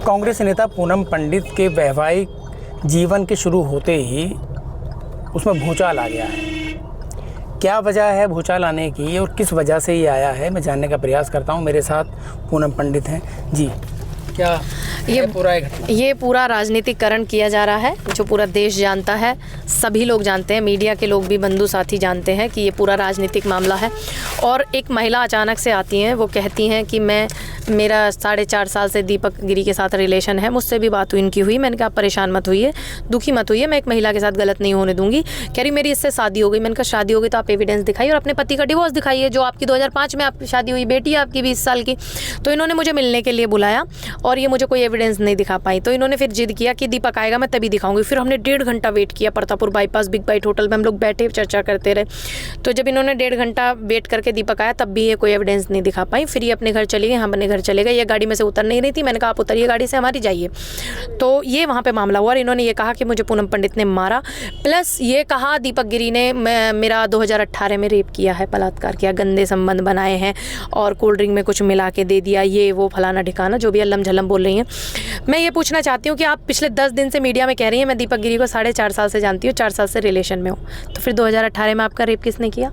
कांग्रेस नेता पूनम पंडित के वैवाहिक जीवन के शुरू होते ही उसमें भूचाल आ गया है। क्या वजह है भूचाल आने की और किस वजह से ये आया है, मैं जानने का प्रयास करता हूँ। मेरे साथ पूनम पंडित हैं जी। क्या ये पूरा राजनीतिकरण किया जा रहा है, जो पूरा देश जानता है, सभी लोग जानते हैं, मीडिया के लोग भी, बंधु साथी जानते हैं कि ये पूरा राजनीतिक मामला है। और एक महिला अचानक से आती हैं, वो कहती हैं कि मेरा 4.5 साल से दीपक गिरी के साथ रिलेशन है, मुझसे भी बात इनकी हुई। मैंने कहा परेशान मत होइए, दुखी मत होइए, मैं एक महिला के साथ गलत नहीं होने दूंगी। कह रही मेरी इससे शादी हो गई। मैंने कहा शादी हो गई तो आप एविडेंस दिखाइए और अपने पति का डिवोर्स दिखाइए, जो आपकी 2005 में आपकी शादी हुई, बेटी है आपकी 20 साल की। तो इन्होंने मुझे मिलने के लिए बुलाया और ये मुझे कोई एविडेंस नहीं दिखा पाई। तो इन्होंने फिर जिद किया कि दीपक आएगा मैं तभी दिखाऊंगी। फिर हमने 1.5 घंटा वेट किया Partapur bypass Big Bite hotel में, हम लोग बैठे चर्चा करते रहे। तो जब इन्होंने 1.5 घंटा वेट करके दीपक आया तब भी ये कोई एविडेंस नहीं दिखा पाई। फिर ये अपने घर चली गई, हम अपने घर चले गए। ये गाड़ी में से उतर नहीं रही थी। मैंने कहा आप उतरिए गाड़ी से, हमारी जाइए। तो ये वहाँ पे मामला हुआ और इन्होंने ये कहा कि मुझे पूनम पंडित ने मारा, प्लस ये कहा दीपक गिरी ने मेरा 2018 में रेप किया है, बलात्कार किया, गंदे संबंध बनाए हैं और कोल्ड ड्रिंक में कुछ मिला के दे दिया, ये वो फलाना ठिकाना, जो भी अल्लम झल्लम बोल रही हैं। मैं ये पूछना चाहती हूँ कि आप पिछले 10 दिन से मीडिया में कह रही हैं मैं दीपक गिरी को 4.5 साल से जानती हूँ, 4 साल से रिलेशन में हूँ, तो फिर 2018 में आपका रेप किसने किया?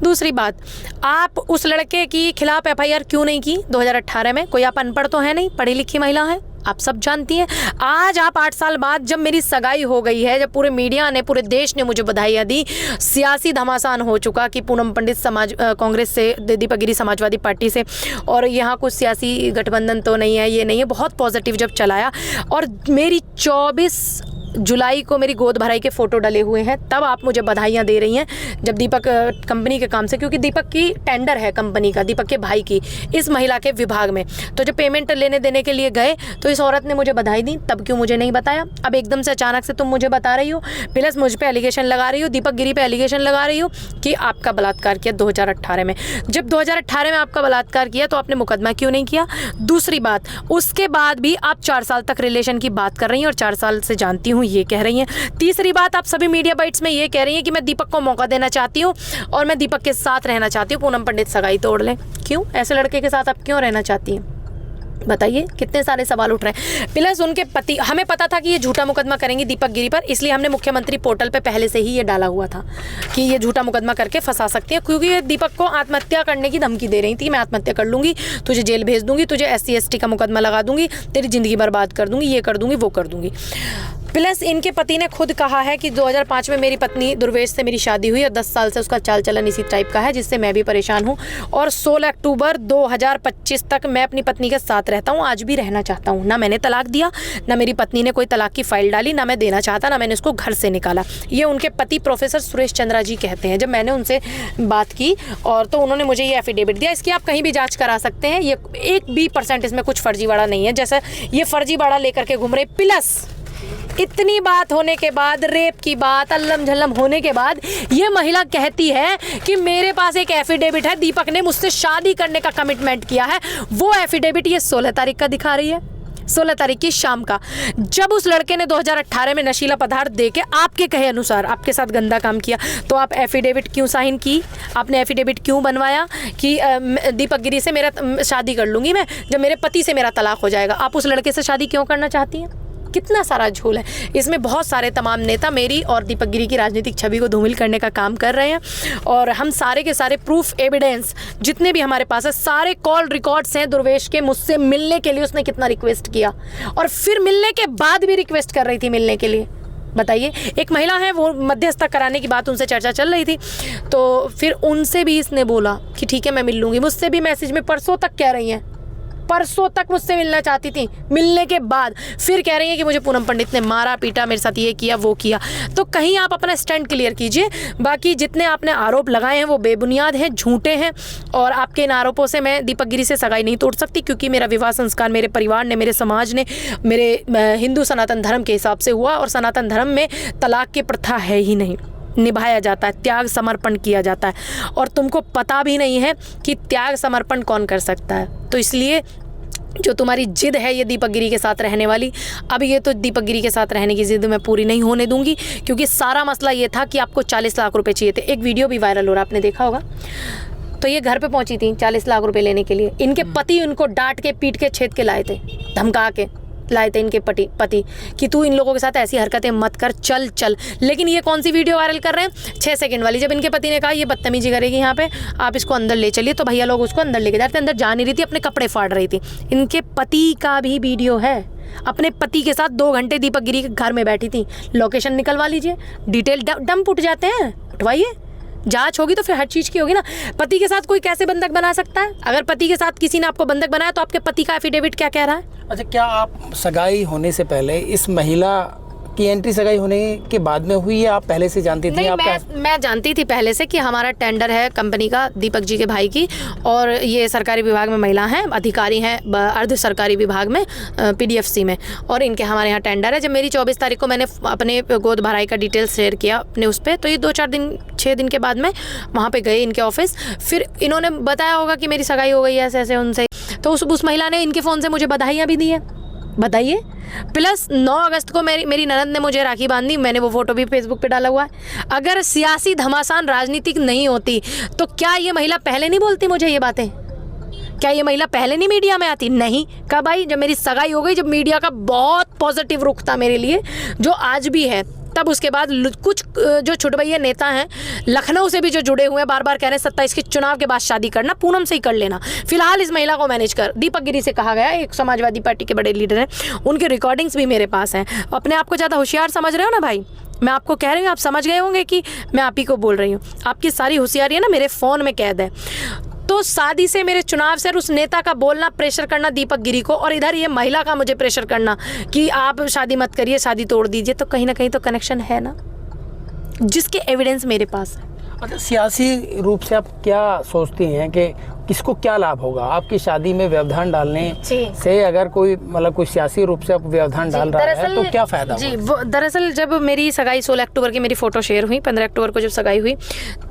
दूसरी बात, आप उस लड़के की खिलाफ FIR क्यों नहीं की 2018 में? कोई आप अनपढ़ तो है नहीं, पढ़ी लिखी महिला है, आप सब जानती हैं। आज आप 8 साल बाद जब मेरी सगाई हो गई है, जब पूरे मीडिया ने, पूरे देश ने मुझे बधाइयाँ दी, सियासी घमासान हो चुका कि पूनम पंडित कांग्रेस से, दीपक गिरी समाजवादी पार्टी से, और यहाँ कुछ सियासी गठबंधन तो नहीं है, ये नहीं है, बहुत पॉजिटिव जब चलाया, और मेरी 24 जुलाई को मेरी गोद भराई के फ़ोटो डले हुए हैं, तब आप मुझे बधाइयाँ दे रही हैं। जब दीपक कंपनी के काम से, क्योंकि दीपक की टेंडर है कंपनी का, दीपक के भाई की, इस महिला के विभाग में, तो जब पेमेंट लेने देने के लिए गए तो इस औरत ने मुझे बधाई दी, तब क्यों मुझे नहीं बताया? अब एकदम से अचानक से तुम मुझे बता रही हो, प्लस मुझ पर एलिगेशन लगा रही हो, दीपक गिरी पे एलिगेशन लगा रही हो कि आपका बलात्कार किया 2018 में। जब 2018 में आपका बलात्कार किया तो आपने मुकदमा क्यों नहीं किया? दूसरी बात, उसके बाद भी आप 4 साल तक रिलेशन की बात कर रही हैं और 4 साल से जानती हूँ ये कह रही हैं। तीसरी बात, आप सभी मीडिया बाइट्स में ये कह रही हैं कि मैं दीपक को मौका देना चाहती हूँ और मैं दीपक के साथ रहना चाहती हूँ, पूनम पंडित सगाई तोड़ लें। क्यों? ऐसे लड़के के साथ आप क्यों रहना चाहती हैं? बताइए, कितने सारे सवाल उठ रहे हैं। प्लस उनके पति, हमें पता था कि ये झूठा मुकदमा करेंगी दीपक गिरी पर, इसलिए हमने मुख्यमंत्री पोर्टल पे पहले से ही ये डाला हुआ था कि ये झूठा मुकदमा करके फंसा सकती है, क्योंकि ये दीपक को आत्महत्या करने की धमकी दे रही थी। मैं आत्महत्या कर लूँगी, तुझे जेल भेज दूँगी, तुझे SC ST का मुकदमा लगा दूँगी, तेरी ज़िंदगी बर्बाद कर दूँगी, ये कर दूँगी, वो कर दूँगी। प्लस इनके पति ने खुद कहा है कि 2005 में मेरी पत्नी दुर्वेश से मेरी शादी हुई और 10 साल से उसका चाल चलन इसी टाइप का है, जिससे मैं भी परेशान हूँ, और 16 अक्टूबर 2025 तक मैं अपनी पत्नी के साथ रहता हूँ, आज भी रहना चाहता हूँ। ना मैंने तलाक दिया, ना मेरी पत्नी ने कोई तलाक की फाइल डाली, ना मैं देना चाहता, ना मैंने उसको घर से निकाला। ये उनके पति प्रोफेसर सुरेश चंद्रा जी कहते हैं। जब मैंने उनसे बात की और तो उन्होंने मुझे ये एफिडेविट दिया, इसकी आप कहीं भी जाँच करा सकते हैं, ये 1 भी % इसमें कुछ फर्जीवाड़ा नहीं है, जैसे ये फर्जीवाड़ा लेकर के घूम रहे। प्लस इतनी बात होने के बाद, रेप की बात अल्लम झल्लम होने के बाद, ये महिला कहती है कि मेरे पास एक एफिडेविट है, दीपक ने मुझसे शादी करने का कमिटमेंट किया है। वो एफिडेविट ये 16 तारीख का दिखा रही है, 16 तारीख की शाम का, जब उस लड़के ने 2018 में नशीला पदार्थ देके आपके कहे अनुसार आपके साथ गंदा काम किया। तो आप एफिडेविट क्यों साइन की? आपने एफिडेविट क्यों बनवाया कि दीपक गिरी से मेरा शादी कर लूँगी मैं, जब मेरे पति से मेरा तलाक हो जाएगा? आप उस लड़के से शादी क्यों करना चाहती हैं? कितना सारा झोल है इसमें। बहुत सारे तमाम नेता मेरी और दीपक गिरी की राजनीतिक छवि को धूमिल करने का काम कर रहे हैं, और हम सारे के सारे प्रूफ, एविडेंस जितने भी हमारे पास है, सारे कॉल रिकॉर्ड्स हैं दुर्वेश के, मुझसे मिलने के लिए उसने कितना रिक्वेस्ट किया, और फिर मिलने के बाद भी रिक्वेस्ट कर रही थी मिलने के लिए। बताइए, एक महिला है, वो मध्यस्थता कराने की बात उनसे चर्चा चल रही थी, तो फिर उनसे भी इसने बोला कि ठीक है मैं मिल लूँगी। मुझसे भी मैसेज में परसों तक कह रही हैं, परसों तक मुझसे मिलना चाहती थी, मिलने के बाद फिर कह रही है कि मुझे पूनम पंडित ने मारा पीटा, मेरे साथ ये किया वो किया। तो कहीं आप अपना स्टैंड क्लियर कीजिए। बाकी जितने आपने आरोप लगाए हैं वो बेबुनियाद हैं, झूठे हैं, और आपके इन आरोपों से मैं दीपक गिरी से सगाई नहीं तोड़ सकती, क्योंकि मेरा विवाह संस्कार मेरे परिवार ने, मेरे समाज ने, मेरे हिंदू सनातन धर्म के हिसाब से हुआ, और सनातन धर्म में तलाक की प्रथा है ही नहीं, निभाया जाता है, त्याग समर्पण किया जाता है, और तुमको पता भी नहीं है कि त्याग समर्पण कौन कर सकता है। तो इसलिए जो तुम्हारी जिद है ये दीपक गिरी के साथ रहने वाली, अब ये तो दीपक गिरी के साथ रहने की जिद मैं पूरी नहीं होने दूंगी, क्योंकि सारा मसला ये था कि आपको 40 लाख रुपए चाहिए थे। एक वीडियो भी वायरल हो रहा, आपने देखा होगा, तो ये घर पे पहुंची थी 40 लाख रुपए लेने के लिए। इनके पति उनको डांट के पीट के छेद के लाए थे, धमका के लाए थे इनके पति कि तू इन लोगों के साथ ऐसी हरकतें मत कर, चल चल। लेकिन ये कौन सी वीडियो वायरल कर रहे हैं, 6 सेकंड वाली। जब इनके पति ने कहा ये बदतमीजी करेगी यहाँ पे, आप इसको अंदर ले चलिए, तो भैया लोग उसको अंदर लेके जाते, अंदर जा नहीं रही थी, अपने कपड़े फाड़ रही थी। इनके पति का भी वीडियो है, अपने पति के साथ 2 घंटे दीपक गिरी के घर में बैठी थी। लोकेशन निकलवा लीजिए, डिटेल डंप उठ जाते हैं, उठवाइए। जांच होगी तो फिर हर चीज़ की होगी ना। पति के साथ कोई कैसे बंधक बना सकता है? अगर पति के साथ किसी ने आपको बंधक बनाया तो आपके पति का एफिडेविट क्या कह रहा है? अच्छा, क्या आप सगाई होने से पहले इस महिला की एंट्री सगाई होने के बाद में हुई या आप पहले से जानती थी? नहीं, आपका मैं जानती थी पहले से कि हमारा टेंडर है कंपनी का, दीपक जी के भाई की, और ये सरकारी विभाग में महिला हैं, अधिकारी हैं अर्ध सरकारी विभाग में, PDFC में, और इनके हमारे यहाँ टेंडर है। जब मेरी 24 तारीख को मैंने अपने गोद भराई का डिटेल्स शेयर किया अपने उस पर, तो ये 2-4 दिन 6 दिन के बाद में वहाँ पर गए इनके ऑफिस। फिर इन्होंने बताया होगा कि मेरी सगाई हो गई है ऐसे ऐसे उनसे, तो उस महिला ने इनके फ़ोन से मुझे बधाइयाँ भी दी है। बताइए। प्लस 9 अगस्त को मेरी ननद ने मुझे राखी बांधी, मैंने वो फोटो भी फेसबुक पे डाला हुआ है। अगर सियासी घमासान राजनीतिक नहीं होती तो क्या ये महिला पहले नहीं बोलती मुझे ये बातें? क्या ये महिला पहले नहीं मीडिया में आती? नहीं। कब आई? जब मेरी सगाई हो गई, जब मीडिया का बहुत पॉजिटिव रुख था मेरे लिए, जो आज भी है। तब उसके बाद कुछ जो छुटभैया नेता हैं लखनऊ से भी जो जुड़े हुए हैं, बार बार कह रहे हैं 27 के चुनाव के बाद शादी करना, पूनम से ही कर लेना, फिलहाल इस महिला को मैनेज कर। दीपक गिरी से कहा गया, एक समाजवादी पार्टी के बड़े लीडर हैं, उनके रिकॉर्डिंग्स भी मेरे पास हैं। अपने आप को ज़्यादा होशियार समझ रहे हो ना भाई? मैं आपको कह रही हूँ, आप समझ गए होंगे कि मैं आप ही को बोल रही हूँ। आपकी सारी होशियारी है ना मेरे फ़ोन में कैद है। तो शादी से, मेरे चुनाव से, उस नेता का बोलना, प्रेशर करना दीपक गिरी को, और इधर ये महिला का मुझे प्रेशर करना कि आप शादी मत करिए, शादी तोड़ दीजिए, तो कहीं ना कहीं तो कनेक्शन है ना, जिसके एविडेंस मेरे पास है। अच्छा, सियासी रूप से आप क्या सोचती हैं कि किसको क्या लाभ होगा आपकी शादी में व्यवधान डालने से? अगर कोई मतलब कोई सियासी रूप से आप व्यवधान डाल रहा है तो क्या फायदा जी? दरअसल जब मेरी सगाई 16 अक्टूबर की मेरी फ़ोटो शेयर हुई, 15 अक्टूबर को जब सगाई हुई,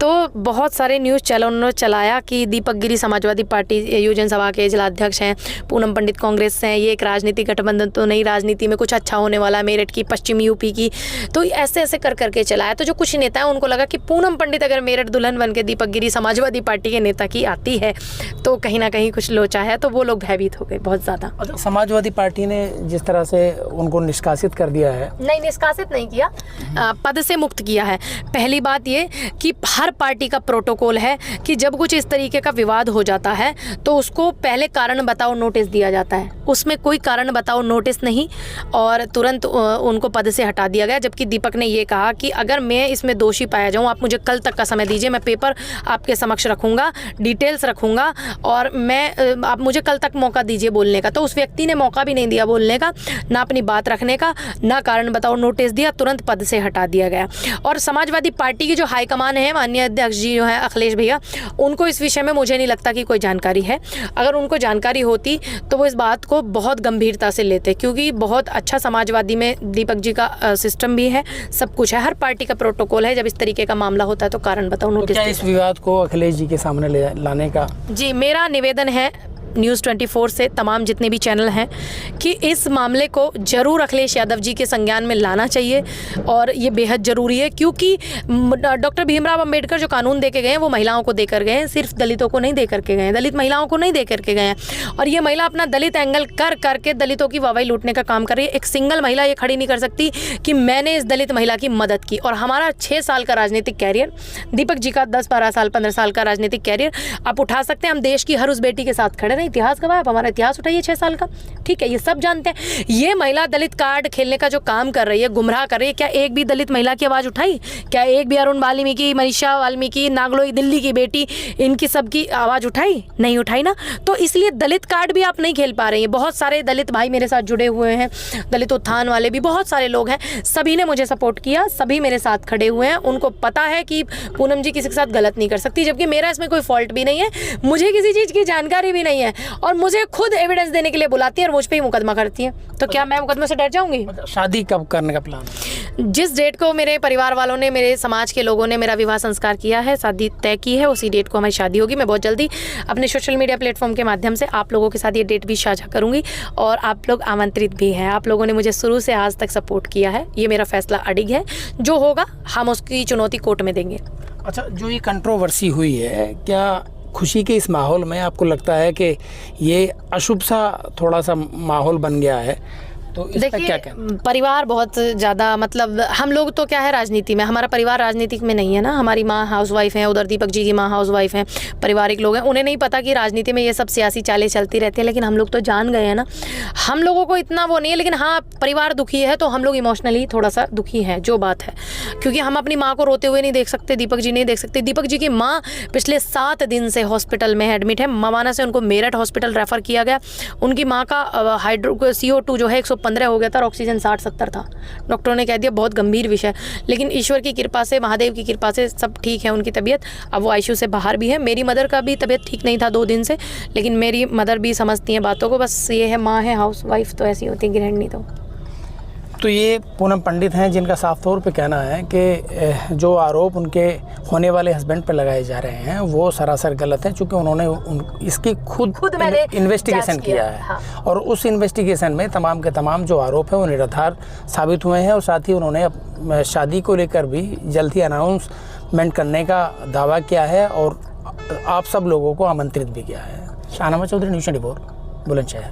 तो बहुत सारे न्यूज़ चैनलों ने चलाया कि दीपक गिरी समाजवादी पार्टी युवजन सभा के जिलाध्यक्ष हैं, पूनम पंडित कांग्रेस से हैं, ये एक राजनीतिक गठबंधन तो नहीं, राजनीति में कुछ अच्छा होने वाला, मेरठ की, पश्चिम यूपी की, तो ऐसे ऐसे कर करके चलाया। तो जो कुछ नेता हैं उनको लगा कि पूनम पंडित अगर मेरठ दुल्हन बन के दीपक गिरी समाजवादी पार्टी के नेता की आती है तो कहीं ना कहीं कुछ लोचा है, तो वो लोग भयभीत हो गए बहुत ज़्यादा। समाजवादी पार्टी ने जिस तरह से उनको निष्कासित कर दिया है। नहीं, निष्कासित नहीं किया, पद से मुक्त किया है। पहली बात ये कि हर पार्टी का प्रोटोकॉल है कि जब कुछ इस तरीके का विवाद हो जाता है तो उसको पहले कारण बताओ नोटिस दिया जाता है। उसमें कोई कारण बताओ नोटिस नहीं, और तुरंत उनको पद से हटा दिया गया। जबकि दीपक ने ये कहा कि अगर मैं इसमें दोषी पाया जाऊँ, आप मुझे कल तक का समय दीजिए, मैं पेपर आपके समक्ष रखूँगा, डिटेल्स रखूँगा, और आप मुझे कल तक मौका दीजिए बोलने का। तो उस व्यक्ति ने मौका भी नहीं दिया बोलने का, ना अपनी बात रखने का, ना कारण बताओ नोटिस दिया, तुरंत पद से हटा दिया गया। और समाजवादी पार्टी की जो हाईकमान है, माननीय अध्यक्ष जी जो है अखिलेश भैया, उनको इस विषय में मुझे नहीं लगता कि कोई जानकारी है। अगर उनको जानकारी होती तो वो इस बात को बहुत गंभीरता से लेते, क्योंकि बहुत अच्छा समाजवादी में दीपक जी का सिस्टम भी है, सब कुछ है, हर पार्टी का प्रोटोकॉल है। जब इस तरीके का मामला होता है तो कारण बताओ नोटिस। क्या इस विवाद को अखिलेश जी के सामने लाने का? जी, मेरा निवेदन है न्यूज़ 24 से, तमाम जितने भी चैनल हैं, कि इस मामले को ज़रूर अखिलेश यादव जी के संज्ञान में लाना चाहिए, और ये बेहद ज़रूरी है। क्योंकि डॉक्टर भीमराव अंबेडकर जो कानून दे के गए हैं वो महिलाओं को दे कर गए हैं, सिर्फ दलितों को नहीं दे करके गए हैं, दलित महिलाओं को नहीं दे करके गए हैं। और ये महिला अपना दलित एंगल कर करके दलितों की वाहवाही लूटने का काम कर रही है। एक सिंगल महिला ये खड़ी नहीं कर सकती कि मैंने इस दलित महिला की मदद की। और हमारा 6 साल का राजनीतिक कैरियर, दीपक जी का 10-12 साल 15 साल का राजनीतिक कैरियर आप उठा सकते हैं। हम देश की हर उस बेटी के साथ खड़े रहे, इतिहास गवाह, आप हमारा इतिहास उठाइए 6 साल का, ठीक है, ये सब जानते हैं। ये महिला दलित कार्ड खेलने का जो काम कर रही है, गुमराह कर रही है, क्या एक भी दलित महिला की आवाज़ उठाई? क्या एक भी अरुण वाल्मीकि, मनीषा वाल्मीकि, नागलोई दिल्ली की बेटी, इनकी सबकी आवाज़ उठाई? नहीं उठाई ना। तो इसलिए दलित कार्ड भी आप नहीं खेल पा रही हैं। बहुत सारे दलित भाई मेरे साथ जुड़े हुए हैं, दलित उत्थान वाले भी बहुत सारे लोग हैं, सभी ने मुझे सपोर्ट किया, सभी मेरे साथ खड़े हुए हैं। उनको पता है कि पूनम जी किसी के साथ गलत नहीं कर सकती, जबकि मेरा इसमें कोई फॉल्ट भी नहीं है, मुझे किसी चीज़ की जानकारी भी नहीं है, और मुझे खुद एविडेंस देने के लिए बुलाती है और मुझ पे ही मुकदमा करती है। तो क्या मैं मुकदमे से डर जाऊंगी? शादी कब करने का प्लान? जिस डेट को मेरे परिवार वालों ने, मेरे समाज के लोगों ने मेरा विवाह संस्कार किया है, शादी तय की है, उसी डेट को हमारी शादी होगी। मैं बहुत जल्दी अपने सोशल मीडिया प्लेटफॉर्म के माध्यम से आप लोगों के साथ ये डेट भी साझा करूंगी, और आप लोग आमंत्रित भी हैं। आप लोगों ने मुझे शुरू से आज तक सपोर्ट किया है, ये मेरा फैसला अडिग है, जो होगा हम उसकी चुनौती कोर्ट में देंगे। अच्छा, जो ये कंट्रोवर्सी हुई है, क्या खुशी के इस माहौल में आपको लगता है कि ये अशुभ सा थोड़ा सा माहौल बन गया है, तो इसका क्या कहना? परिवार बहुत ज़्यादा, मतलब हम लोग तो क्या है राजनीति में, हमारा परिवार राजनीतिक में नहीं है ना। हमारी माँ हाउसवाइफ हैं, उधर दीपक जी की माँ हाउसवाइफ हैं, पारिवारिक लोग हैं, उन्हें नहीं पता कि राजनीति में ये सब सियासी चालें चलती रहती हैं, लेकिन हम लोग तो जान गए हैं ना। हम लोगों को इतना वो नहीं है, लेकिन हाँ परिवार दुखी है तो हम लोग इमोशनली थोड़ा सा दुखी हैं, जो बात है, क्योंकि हम अपनी माँ को रोते हुए नहीं देख सकते, दीपक जी नहीं देख सकते। दीपक जी की माँ पिछले 7 दिन से हॉस्पिटल में एडमिट है। मवाना से उनको मेरठ हॉस्पिटल रेफ़र किया गया। उनकी माँ का CO2 जो है 115 हो गया था और ऑक्सीजन 60-70 था। डॉक्टरों ने कह दिया बहुत गंभीर विषय, लेकिन ईश्वर की कृपा से, महादेव की कृपा से सब ठीक है उनकी तबीयत। अब वो ICU से बाहर भी है। मेरी मदर का भी तबीयत ठीक नहीं था 2 दिन से, लेकिन मेरी मदर भी समझती हैं बातों को। बस ये है, माँ है, हाउस वाइफ तो ऐसी होती है, गृहिणी तो ये पूनम पंडित हैं जिनका साफ तौर पे कहना है कि जो आरोप उनके होने वाले हस्बैंड पे लगाए जा रहे हैं वो सरासर गलत है, क्योंकि उन्होंने इसकी खुद इन्वेस्टिगेशन किया है। हाँ। और उस इन्वेस्टिगेशन में तमाम के तमाम जो आरोप हैं वो निराधार साबित हुए हैं, और साथ ही उन्होंने शादी को लेकर भी जल्द ही अनाउंसमेंट करने का दावा किया है और आप सब लोगों को आमंत्रित भी किया है। शाहनवाज चौधरी, न्यूज़ 24, बुलंदशहर।